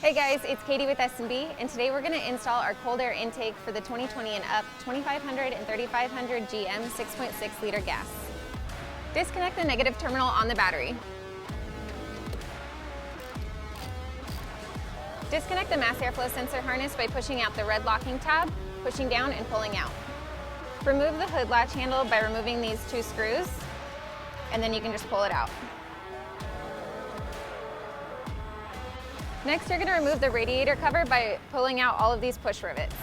Hey guys, it's Katie with S&B, and today we're going to install our cold air intake for the 2020 and up 2500 and 3500 GM 6.6 liter gas. Disconnect the negative terminal on the battery. Disconnect the mass airflow sensor harness by pushing out the red locking tab, pushing down and pulling out. Remove the hood latch handle by removing these two screws, and then you can just pull it out. Next, you're going to remove the radiator cover by pulling out all of these push rivets.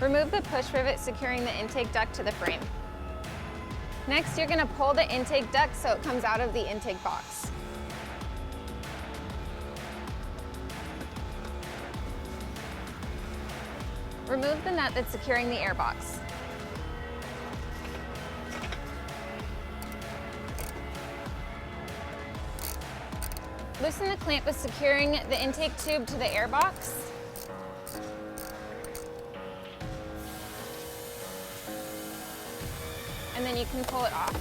Remove the push rivet securing the intake duct to the frame. Next, you're going to pull the intake duct so it comes out of the intake box. Remove the nut that's securing the air box. Loosen the clamp with securing the intake tube to the air box. And then you can pull it off.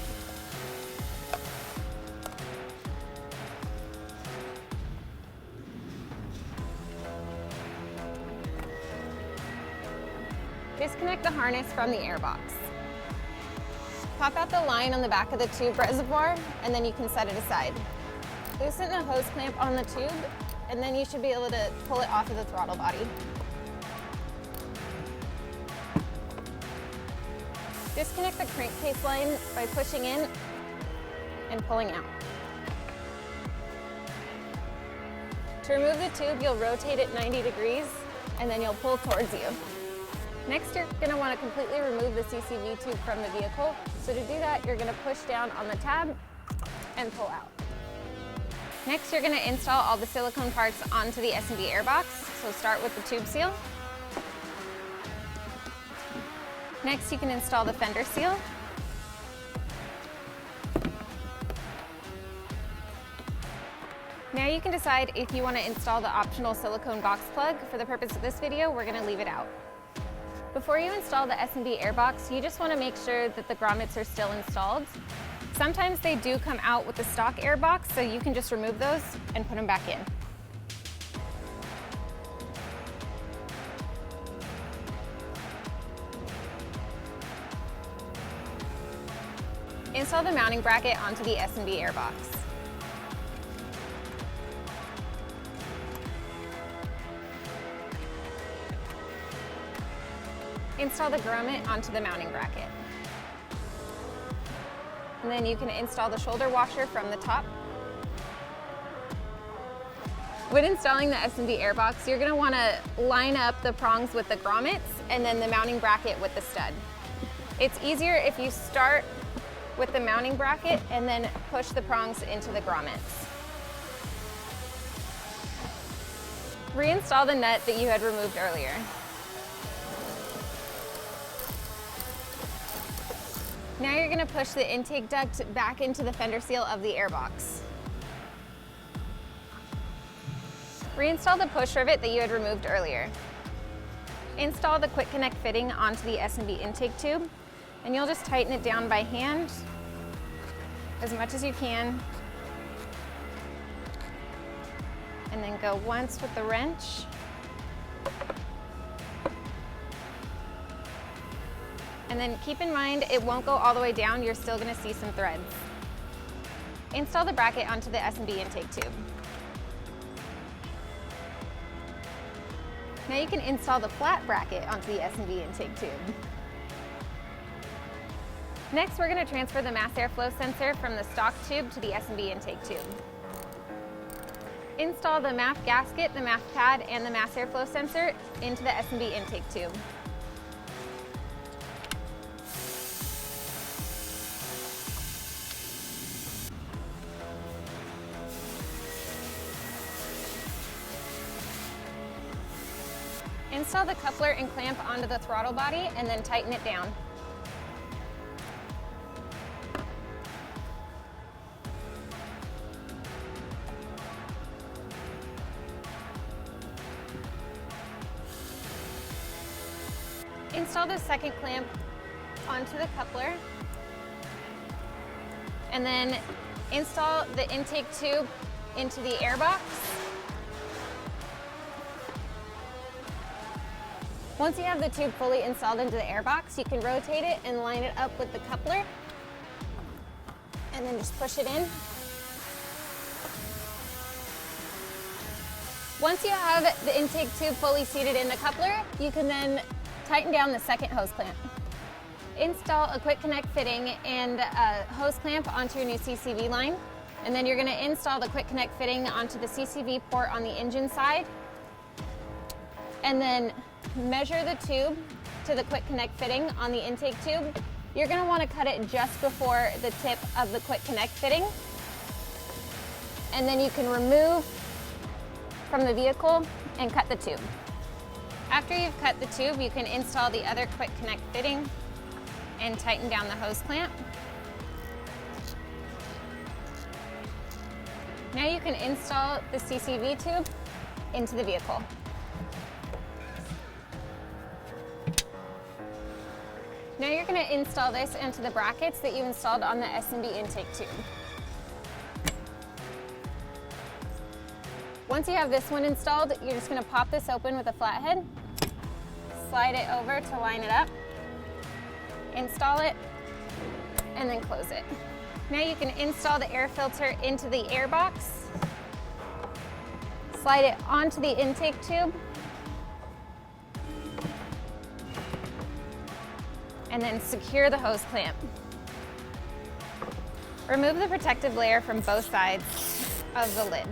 Disconnect the harness from the air box. Pop out the line on the back of the tube reservoir, and then you can set it aside. Loosen the hose clamp on the tube, and then you should be able to pull it off of the throttle body. Disconnect the crankcase line by pushing in and pulling out. To remove the tube, you'll rotate it 90 degrees and then you'll pull towards you. Next, you're going to want to completely remove the CCV tube from the vehicle. So to do that, you're going to push down on the tab and pull out. Next, you're going to install all the silicone parts onto the S&B airbox. So start with the tube seal. Next, you can install the fender seal. Now you can decide if you want to install the optional silicone box plug. For the purpose of this video, we're going to leave it out. Before you install the S&B airbox, you just want to make sure that the grommets are still installed. Sometimes they do come out with the stock airbox, so you can just remove those and put them back in. Install the mounting bracket onto the S&B airbox. Install the grommet onto the mounting bracket. And then you can install the shoulder washer from the top. When installing the S&B airbox, you're going to want to line up the prongs with the grommets and then the mounting bracket with the stud. It's easier if you start with the mounting bracket and then push the prongs into the grommets. Reinstall the nut that you had removed earlier. Now you're going to push the intake duct back into the fender seal of the airbox. Reinstall the push rivet that you had removed earlier. Install the quick connect fitting onto the S&B intake tube, and you'll just tighten it down by hand as much as you can. And then go once with the wrench. And then keep in mind, it won't go all the way down. You're still going to see some threads. Install the bracket onto the S&B intake tube. Now you can install the flat bracket onto the S&B intake tube. Next, we're going to transfer the mass airflow sensor from the stock tube to the S&B intake tube. Install the MAF gasket, the MAF pad, and the mass airflow sensor into the S&B intake tube. Install the coupler and clamp onto the throttle body and then tighten it down. install the second clamp onto the coupler, and then install the intake tube into the air box. Once you have the tube fully installed into the air box, you can rotate it and line it up with the coupler, and then just push it in. Once you have the intake tube fully seated in the coupler, you can then tighten down the second hose clamp. Install a quick connect fitting and a hose clamp onto your new CCV line, and then you're going to install the quick connect fitting onto the CCV port on the engine side, and then measure the tube to the quick connect fitting on the intake tube. You're going to want to cut it just before the tip of the quick connect fitting, and then you can remove from the vehicle and cut the tube. After you've cut the tube, you can install the other quick connect fitting and tighten down the hose clamp. Now you can install the CCV tube into the vehicle. Now you're going to install this into the brackets that you installed on the S&B intake tube. Once you have this one installed, you're just going to pop this open with a flathead, slide it over to line it up, install it, and then close it. Now you can install the air filter into the air box, slide it onto the intake tube, and then secure the hose clamp. Remove the protective layer from both sides of the lid.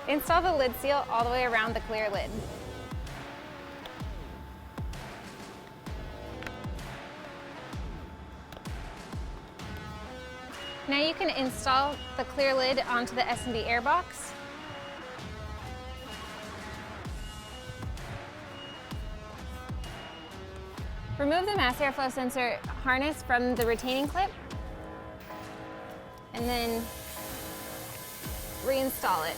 Install the lid seal all the way around the clear lid. Now you can install the clear lid onto the S&B air box. Remove the mass airflow sensor harness from the retaining clip, and then reinstall it.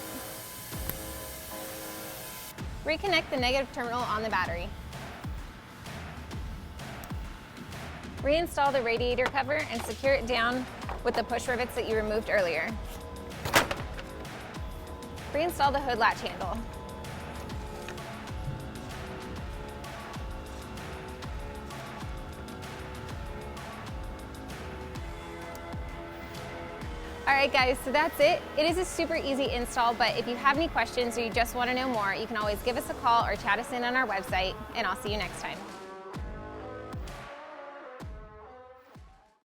Reconnect the negative terminal on the battery. Reinstall the radiator cover and secure it down with the push rivets that you removed earlier. Reinstall the hood latch handle. All right guys, so that's it. It is a super easy install, but if you have any questions or you just want to know more, you can always give us a call or chat us in on our website, and I'll see you next time.